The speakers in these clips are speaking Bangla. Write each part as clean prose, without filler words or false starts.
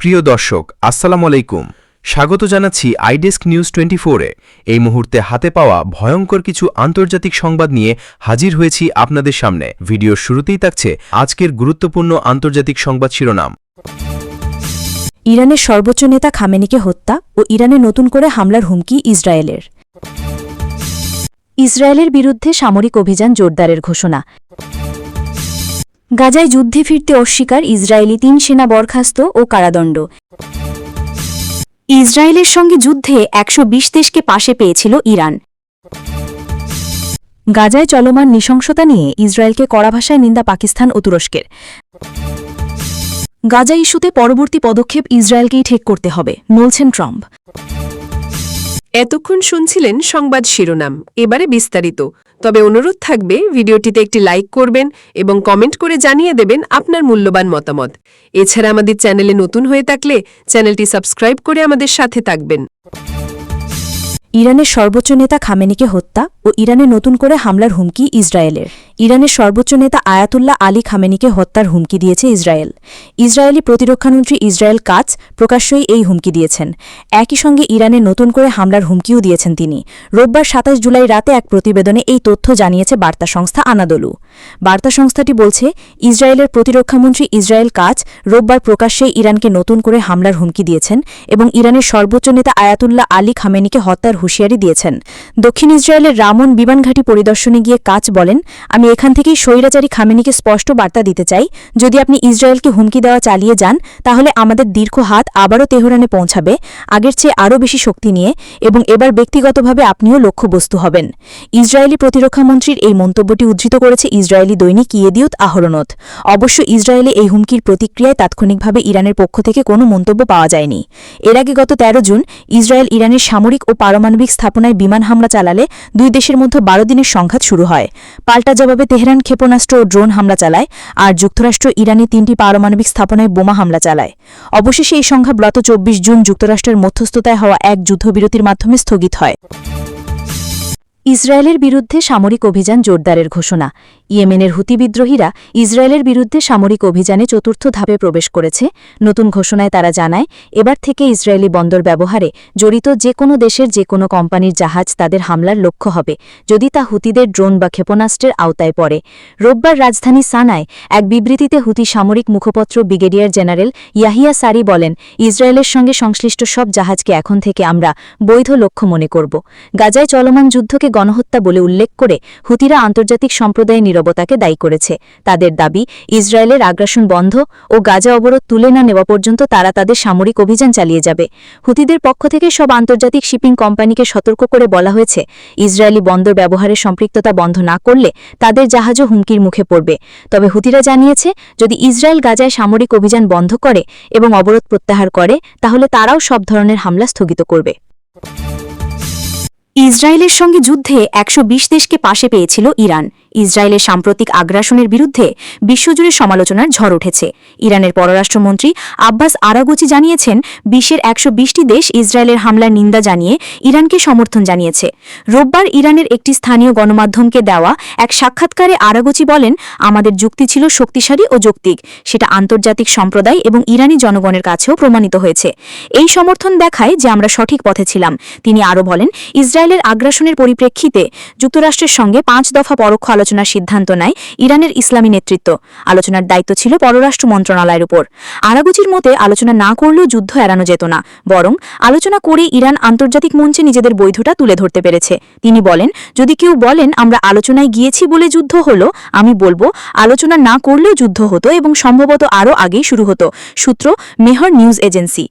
প্রিয় দর্শক আসসালামু আলাইকুম, স্বাগত জানাচ্ছি আইডেস্ক নিউজ 24-এ। এই মুহূর্তে হাতে পাওয়া ভয়ঙ্কর কিছু আন্তর্জাতিক সংবাদ নিয়ে হাজির হয়েছি আপনাদের সামনে। ভিডিওর শুরুতেই থাকছে আজকের গুরুত্বপূর্ণ আন্তর্জাতিক সংবাদ শিরোনাম। ইরানের সর্বোচ্চ নেতা খামেনিকে হত্যা ও ইরানে নতুন করে হামলার হুমকি ইসরায়েলের। ইসরায়েলের বিরুদ্ধে সামরিক অভিযান জোরদারের ঘোষণা। গাজায় যুদ্ধে ফিরতে অস্বীকার ইসরায়েলি ৩ সেনা বরখাস্ত ও কারাদণ্ড। ইসরায়েলের সঙ্গে যুদ্ধে ১২০ দেশকে পাশে পেয়েছিল ইরান। গাজায় চলমান নৃশংসতা নিয়ে ইসরায়েলকে কড়া ভাষায় নিন্দা পাকিস্তান ও তুরস্কের। গাজা ইস্যুতে পরবর্তী পদক্ষেপ ইসরায়েলকেই ঠিক করতে হবে বলছেন ট্রাম্প। এতক্ষণ শুনছিলেন সংবাদ শিরোনাম, এবারে বিস্তারিত। তবে অনুরোধ থাকবে ভিডিওটিতে একটি লাইক করবেন এবং কমেন্ট করে জানিয়ে দেবেন আপনার মূল্যবান মতামত। এছাড়া আমাদের চ্যানেলে নতুন হয়ে থাকলে চ্যানেলটি সাবস্ক্রাইব করে আমাদের সাথে থাকবেন। ইরানের সর্বোচ্চ নেতা খামেনিকে হত্যা ও ইরানে নতুন করে হামলার হুমকি ইসরায়েলের। ইরানের সর্বোচ্চ নেতা আয়াতুল্লাহ আলী খামেনিকে হত্যার হুমকি দিয়েছে ইসরায়েল। ইসরায়েলি প্রতিরক্ষামন্ত্রী ইসরায়েল কাচ প্রকাশ্যই এই হুমকি দিয়েছেন। একই সঙ্গে ইরানে নতুন করে হামলার হুমকিও দিয়েছেন তিনি। রোববার ২৭ জুলাই রাতে এক প্রতিবেদনে এই তথ্য জানিয়েছে বার্তা সংস্থা আনাদোলু। বার্তা সংস্থাটি বলছে, ইসরায়েলের প্রতিরক্ষামন্ত্রী ইসরায়েল কাচ রোববার প্রকাশ্যেই ইরানকে নতুন করে হামলার হুমকি দিয়েছেন এবং ইরানের সর্বোচ্চ নেতা আয়াতুল্লাহ আলী খামেনিকে হত্যার হুঁশিয়ারি দিয়েছেন। দক্ষিণ ইসরায়েলের রামন বিমানঘাঁটি পরিদর্শনে গিয়ে কাচ বলেন, আমি এখান থেকেই স্বৈরাচারী খামেনিকে স্পষ্ট বার্তা দিতে চাই, যদি আপনি ইসরায়েলকে হুমকি দেওয়া চালিয়ে যান তাহলে আমাদের দীর্ঘ হাত আবারও তেহরানে পৌঁছাবে, আগের চেয়ে আরও বেশি শক্তি নিয়ে, এবং এবার ব্যক্তিগতভাবে আপনিও লক্ষ্যবস্তু হবেন। ইসরায়েলি প্রতিরক্ষামন্ত্রীর এই মন্তব্যটি উদ্ধৃত করেছে ইসরায়েলি দৈনিক ইয়েদিউত আহরোনথ। অবশ্য ইসরায়েলে এই হুমকির প্রতিক্রিয়ায় তাৎক্ষণিকভাবে ইরানের পক্ষ থেকে কোনো মন্তব্য পাওয়া যায়নি। এর আগে গত ১৩ জুন ইসরায়েল ইরানের সামরিক ও পারমাণবিক স্থাপনায় বিমান হামলা চালালে দুই দেশের মধ্যে ১২ দিনের সংঘাত শুরু হয়। পাল্টা জবাবে তেহরান ক্ষেপণাস্ত্র ও ড্রোন হামলা চালায়, আর যুক্তরাষ্ট্র ইরানে ৩টি পারমাণবিক স্থাপনায় বোমা হামলা চালায়। অবশেষে এই সংঘাত গত ২৪ জুন যুক্তরাষ্ট্রের মধ্যস্থতায় হওয়া এক যুদ্ধবিরতির মাধ্যমে স্থগিত হয়। ইসরায়েলের বিরুদ্ধে সামরিক অভিযান জোরদারের ঘোষণা। ইয়েমেনের হুতি বিদ্রোহীরা ইসরায়েলের বিরুদ্ধে সামরিক অভিযানে চতুর্থ ধাপে প্রবেশ করেছে। নতুন ঘোষণায় তারা জানায়, এবার থেকে ইসরায়েলি বন্দর ব্যবহারে জড়িত যে কোনো দেশের যে কোনো কোম্পানির জাহাজ তাদের হামলার লক্ষ্য হবে, যদি তা হুতিদের ড্রোন বা ক্ষেপণাস্ত্রের আওতায় পড়ে। রোববার রাজধানী সানায় এক বিবৃতিতে হুতি সামরিক মুখপত্র ব্রিগেডিয়ার জেনারেল ইয়াহিয়া সারি বলেন, ইসরায়েলের সঙ্গে সংশ্লিষ্ট সব জাহাজকে এখন থেকে আমরা বৈধ লক্ষ্য মনে করব। গাজায় চলমান যুদ্ধকে গণহত্যা বলে উল্লেখ করে হুতিরা আন্তর্জাতিক সম্প্রদায়ের নীরবতাকে দায়ী করেছে। তাদের দাবি, ইসরায়েলের আগ্রাসন বন্ধ ও গাজা অবরোধ তুলে না নেওয়া পর্যন্ত তারা তাদের সামরিক অভিযান চালিয়ে যাবে। হুতিদের পক্ষ থেকে সব আন্তর্জাতিক শিপিং কোম্পানিকে সতর্ক করে বলা হয়েছে, ইসরায়েলি বন্দর ব্যবহারের সম্পৃক্ততা বন্ধ না করলে তাদের জাহাজও হুমকির মুখে পড়বে। তবে হুতিরা জানিয়েছে, যদি ইসরায়েল গাজায় সামরিক অভিযান বন্ধ করে এবং অবরোধ প্রত্যাহার করে তাহলে তারাও সব ধরনের হামলা স্থগিত করবে। ইসরায়েলের সঙ্গে যুদ্ধে ১২০ দেশকে পাশে পেয়েছিল ইরান। ইসরায়েলের সাম্প্রতিক আগ্রাসনের বিরুদ্ধে বিশ্বজুড়ে সমালোচনার ঝড় উঠেছে। ইরানের পররাষ্ট্রমন্ত্রী আব্বাস আরাগচি জানিয়েছেন, বিশ্বের ১২০টি দেশ ইসরায়েলের হামলার নিন্দা জানিয়ে ইরানকে সমর্থন জানিয়েছে। রোববার ইরানের একটি স্থানীয় গণমাধ্যমকে দেওয়া এক সাক্ষাৎকারে আরাগচি বলেন, আমাদের যুক্তি ছিল শক্তিশালী ও যৌক্তিক, সেটা আন্তর্জাতিক সম্প্রদায় এবং ইরানি জনগণের কাছেও প্রমাণিত হয়েছে। এই সমর্থন দেখায় যে আমরা সঠিক পথে ছিলাম। তিনি আরও বলেন, ইসরায়েলের আগ্রাসনের পরিপ্রেক্ষিতে যুক্তরাষ্ট্রের সঙ্গে ৫ দফা পরোক্ষ আলোচনার সিদ্ধান্ত নেয় ইরানের ইসলামী নেতৃত্ব। আলোচনার দায়িত্ব ছিল পররাষ্ট্র মন্ত্রণালয়ের উপর। আরাগচির মতে, আলোচনা না করলেও যুদ্ধ এড়ানো যেত না, বরং আলোচনা করে ইরান আন্তর্জাতিক মঞ্চে নিজেদের বৈধতা তুলে ধরতে পেরেছে। তিনি বলেন, যদি কেউ বলেন আমরা আলোচনায় গিয়েছি বলে যুদ্ধ হলো, আমি বলবো আলোচনা না করলেও যুদ্ধ হতো এবং সম্ভবত আরও আগেই শুরু হতো। সূত্র মেহর নিউজ এজেন্সি।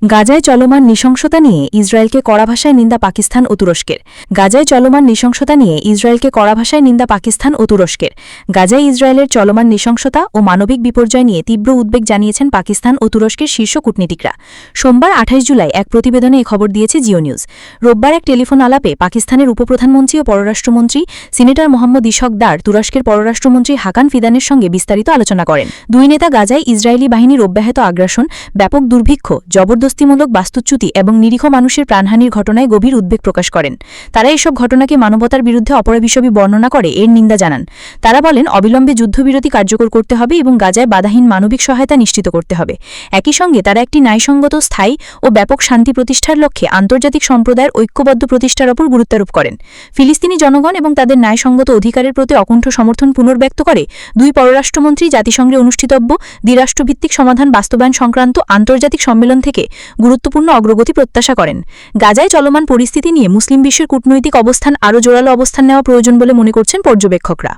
গাজায় চলমান নৃশংসতা নিয়ে ইসরায়েলকে কড়া ভাষায় নিন্দা পাকিস্তান ও তুরস্কের। গাজায় চলমান নৃশংসতা নিয়ে ইসরায়েলকে কড়া ভাষায় নিন্দা পাকিস্তান ও তুরস্কের। গাজায় ইসরায়েলের চলমান নৃশংসতা ও মানবিক বিপর্যয় নিয়ে তীব্র উদ্বেগ জানিয়েছেন পাকিস্তান ও তুরস্কের শীর্ষ কূটনীতিকরা। সোমবার ২৮ জুলাই এক প্রতিবেদনে এই খবর দিয়েছে জিও নিউজ। রোববার এক টেলিফোন আলাপে পাকিস্তানের উপপ্রধানমন্ত্রী ও পররাষ্ট্রমন্ত্রী সিনেটর মোহাম্মদ ইশক দার তুরস্কের পররাষ্ট্রমন্ত্রী হাকান ফিদানের সঙ্গে বিস্তারিত আলোচনা করেন। দুই নেতা গাজায় ইসরায়েলি বাহিনীর অব্যাহত আগ্রাসন, ব্যাপক দুর্ভিক্ষ, জবরদস্তি অস্বস্তিমূলক বাস্তুচ্যুতি এবং নিরীহ মানুষের প্রাণহানির ঘটনায় গভীর উদ্বেগ প্রকাশ করেন। তারা এসব ঘটনাকে মানবতার বিরুদ্ধে অপরাধ হিসেবে বর্ণনা করে এর নিন্দা জানান। তারা বলেন অবিলম্বে যুদ্ধবিরতি কার্যকর করতে হবে এবং গাজায় বাধাহীন মানবিক সহায়তা নিশ্চিত করতে হবে। একই সঙ্গে তারা একটি ন্যায়সঙ্গত, স্থায়ী ও ব্যাপক শান্তি প্রতিষ্ঠার লক্ষ্যে আন্তর্জাতিক সম্প্রদায়ের ঐক্যবদ্ধ প্রতিষ্ঠার ওপর গুরুত্বারোপ করেন। ফিলিস্তিনি জনগণ এবং তাদের ন্যায়সঙ্গত অধিকারের প্রতি অকুণ্ঠ সমর্থন পুনর্ব্যক্ত করে দুই পররাষ্ট্রমন্ত্রী জাতিসংঘে অনুষ্ঠিতব্য দ্বিরাষ্ট্রভিত্তিক সমাধান বাস্তবায়ন সংক্রান্ত আন্তর্জাতিক সম্মেলন থেকে গুরুত্বপূর্ণ অগ্রগতি প্রত্যাশা করেন। গাজায় চলমান পরিস্থিতি নিয়ে মুসলিম বিশ্বের কূটনৈতিক অবস্থান আরও জোরালো অবস্থান নেওয়া প্রয়োজন বলে মনে করছেন পর্যবেক্ষকরা।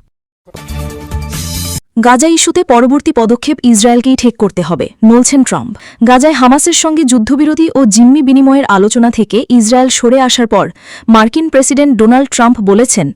গাজা ইস্যুতে পরবর্তী পদক্ষেপ ইসরায়েলকেই ঠিক করতে হবে, বলছেন ট্রাম্প। গাজায় হামাসের সঙ্গে যুদ্ধবিরতি ও জিম্মি বিনিময়ের আলোচনা থেকে ইসরায়েল সরে আসার পর মার্কিন প্রেসিডেন্ট ডোনাল্ড ট্রাম্প বলেছেন,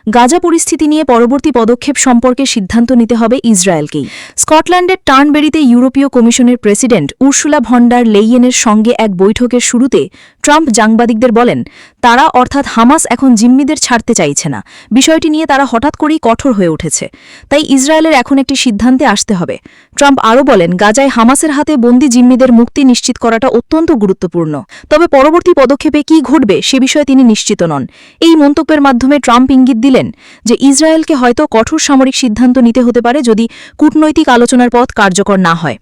গাজা পরিস্থিতি নিয়ে পরবর্তী পদক্ষেপ সম্পর্কে সিদ্ধান্ত নিতে হবে ইসরায়েলকেই। স্কটল্যান্ডের টার্নবেরিতে ইউরোপীয় কমিশনের প্রেসিডেন্ট উর্সুলা ভন ডার লেইয়েনের সঙ্গে এক বৈঠকের শুরুতে ট্রাম্প সাংবাদিকদের বলেন, তারা অর্থাৎ হামাস এখন জিম্মিদের ছাড়তে চাইছে না। বিষয়টি নিয়ে তারা হঠাৎ করেই কঠোর হয়ে উঠেছে। তাই ইসরায়েলের এখন একটি সিদ্ধান্তে আসতে হবে। ট্রাম্প আরও বলেন, গাজায় হামাসের হাতে বন্দী জিম্মিদের মুক্তি নিশ্চিত করাটা অত্যন্ত গুরুত্বপূর্ণ। তবে পরবর্তী পদক্ষেপে কী ঘটবে সে বিষয়ে তিনি নিশ্চিত নন। এই মন্তব্যের মাধ্যমে ট্রাম্প ইঙ্গিত দিলেন যে ইসরায়েলকে হয়তো কঠোর সামরিক সিদ্ধান্ত নিতে হতে পারে যদি কূটনৈতিক আলোচনার পথ কার্যকর না হয়।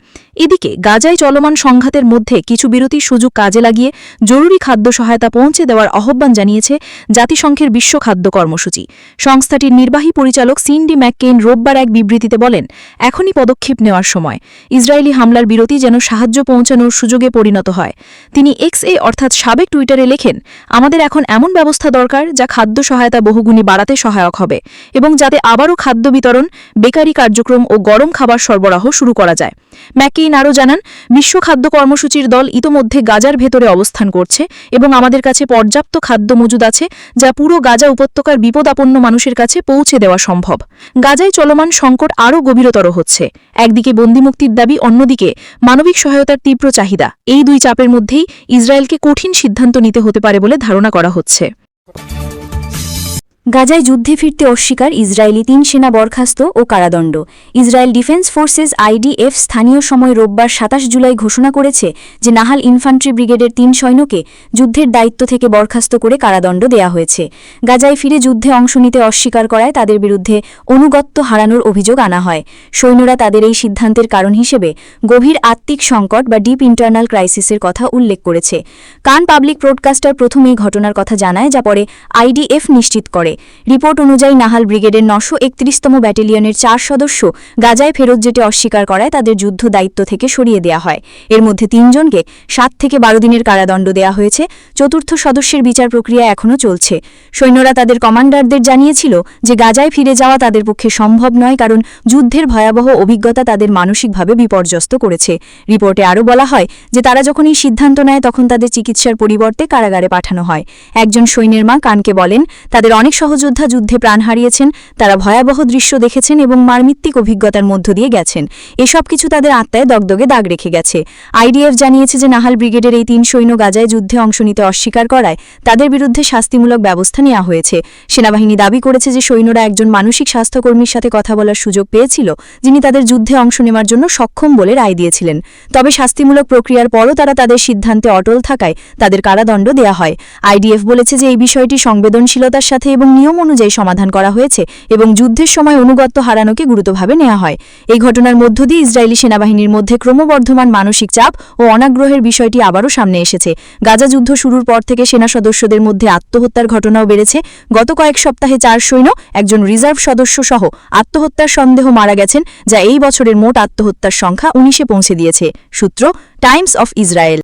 এদিকে গাজায় চলমান সংঘাতের মধ্যে কিছু বিরতির সুযোগ কাজে লাগিয়ে জরুরি খাদ্য সহায়তা পৌঁছে দেওয়ার আহ্বান জানিয়েছে জাতিসংঘের বিশ্ব খাদ্য কর্মসূচি। সংস্থাটির নির্বাহী পরিচালক সিন্ডি ম্যাককেইন রোববার এক বিবৃতিতে বলেন, এখনই পদক্ষেপ নেওয়ার সময়। ইসরায়েলি হামলার বিরতি যেন সাহায্য পৌঁছানোর সুযোগে পরিণত হয়। তিনি এক্সএ অর্থাৎ সাবেক টুইটারে লেখেন, আমাদের এখন এমন ব্যবস্থা দরকার যা খাদ্য সহায়তা বহুগুণী বাড়াতে সহায়ক হবে এবং যাতে আবারও খাদ্য বিতরণ, বেকারি কার্যক্রম ও গরম খাবার সরবরাহ শুরু করা যায়। ম্যাককেইন আরও জানান, বিশ্ব খাদ্য কর্মসূচির দল ইতোমধ্যে গাজার ভেতরে অবস্থান করছে এবং আমাদের কাছে পর্যাপ্ত খাদ্য মজুদ আছে যা পুরো গাজা উপত্যকার বিপদাপন্ন মানুষের কাছে পৌঁছে দেওয়া সম্ভব। গাজায় চলমান সংকট আরও গভীরতর হচ্ছে। একদিকে বন্দিমুক্তির দাবি, অন্যদিকে মানবিক সহায়তার তীব্র চাহিদা। এই দুই চাপের মধ্যেই ইসরায়েলকে কঠিন সিদ্ধান্ত নিতে হতে পারে বলে ধারণা করা হচ্ছে। গাজায় যুদ্ধে ফিরতে অস্বীকার ইসরায়েলি ৩ সেনা বরখাস্ত ও কারাদণ্ড। ইসরায়েল ডিফেন্স ফোর্সেস আইডিএফ স্থানীয় সময় রোববার ২৭ জুলাই ঘোষণা করেছে যে নাহাল ইনফ্যান্ট্রি ব্রিগেডের ৩ সৈন্যকে যুদ্ধের দায়িত্ব থেকে বরখাস্ত করে কারাদণ্ড দেয়া হয়েছে। গাজায় ফিরে যুদ্ধে অংশ নিতে অস্বীকার করায় তাদের বিরুদ্ধে অনুগত্য হারানোর অভিযোগ আনা হয়। সৈন্যরা তাদের এই সিদ্ধান্তের কারণ হিসেবে গভীর আত্মিক সংকট বা ডিপ ইন্টারনাল ক্রাইসিসের কথা উল্লেখ করেছে। কান পাবলিক ব্রডকাস্টার প্রথম এই ঘটনার কথা জানায়, যা পরে আইডিএফ নিশ্চিত করে। রিপোর্ট অনুযায়ী নাহাল ব্রিগেডের ৯০১তম ব্যাটালিয়নের ৪ সদস্য গাজায় ফেরত যেতে অস্বীকার করায় তাদের যুদ্ধ দায়িত্ব থেকে সরিয়ে দেয়া হয়। এর মধ্যে ৩ জনকে ৭ থেকে ১২ দিনের কারাদণ্ড দেয়া হয়েছে। চতুর্থ সদস্যের বিচার প্রক্রিয়া এখনও চলছে। সৈন্যরা তাদের কমান্ডারদের জানিয়েছিল যে গাজায় ফিরে যাওয়া তাদের পক্ষে সম্ভব নয়, কারণ যুদ্ধের ভয়াবহ অভিজ্ঞতা তাদের মানসিকভাবে বিপর্যস্ত করেছে। রিপোর্টে আরও বলা হয় যে তারা যখন এই সিদ্ধান্ত নেয় তখন তাদের চিকিৎসার পরিবর্তে কারাগারে পাঠানো হয়। একজন সৈন্যের মা কানকে বলেন, তাদের অনেক সহযোদ্ধা যুদ্ধে প্রাণ হারিয়েছেন, তারা ভয়াবহ দৃশ্য দেখেছেন এবং মারমিত্তিক অভিজ্ঞতার মধ্য দিয়ে গেছেন। এসব কিছু তাদের আত্মায় দগদগে দাগ রেখে গেছে। আইডিএফ জানিয়েছে যে নাহাল ব্রিগেডের এই ৩ সৈন্য গাজায় যুদ্ধে অংশ নিতে অস্বীকার করায় তাদের বিরুদ্ধে শাস্তিমূলক ব্যবস্থা নেওয়া হয়েছে। সেনাবাহিনী দাবি করেছে যে সৈন্যরা একজন মানসিক স্বাস্থ্যকর্মীর সাথে কথা বলার সুযোগ পেয়েছিল, যিনি তাদের যুদ্ধে অংশ নেওয়ার জন্য সক্ষম বলে রায় দিয়েছিলেন। তবে শাস্তিমূলক প্রক্রিয়ার পরও তারা তাদের সিদ্ধান্তে অটল থাকায় তাদের কারাদণ্ড দেয়া হয়। আইডিএফ বলেছে যে এই বিষয়টি সংবেদনশীলতার সাথে এবং নিয়ম অনুযায়ী সমাধান করা হয়েছে এবং যুদ্ধের সময় অনুগত্য হারানোকে গুরুত্বভাবে নেওয়া হয়। এই ঘটনার মধ্য দিয়ে ইসরায়েলি সেনাবাহিনীর মধ্যে ক্রমবর্ধমান মানসিক চাপ ও অনাগ্রহের বিষয়টি আবারও সামনে এসেছে। গাজা যুদ্ধ শুরুর পর থেকে সেনা সদস্যদের মধ্যে আত্মহত্যার ঘটনাও বেড়েছে। গত কয়েক সপ্তাহে ৪ সৈন্য, একজন রিজার্ভ সদস্য সহ আত্মহত্যার সন্দেহ মারা গেছেন, যা এই বছরের মোট আত্মহত্যার সংখ্যা ১৯-এ পৌঁছে দিয়েছে। সূত্র টাইমস অফ ইসরায়েল।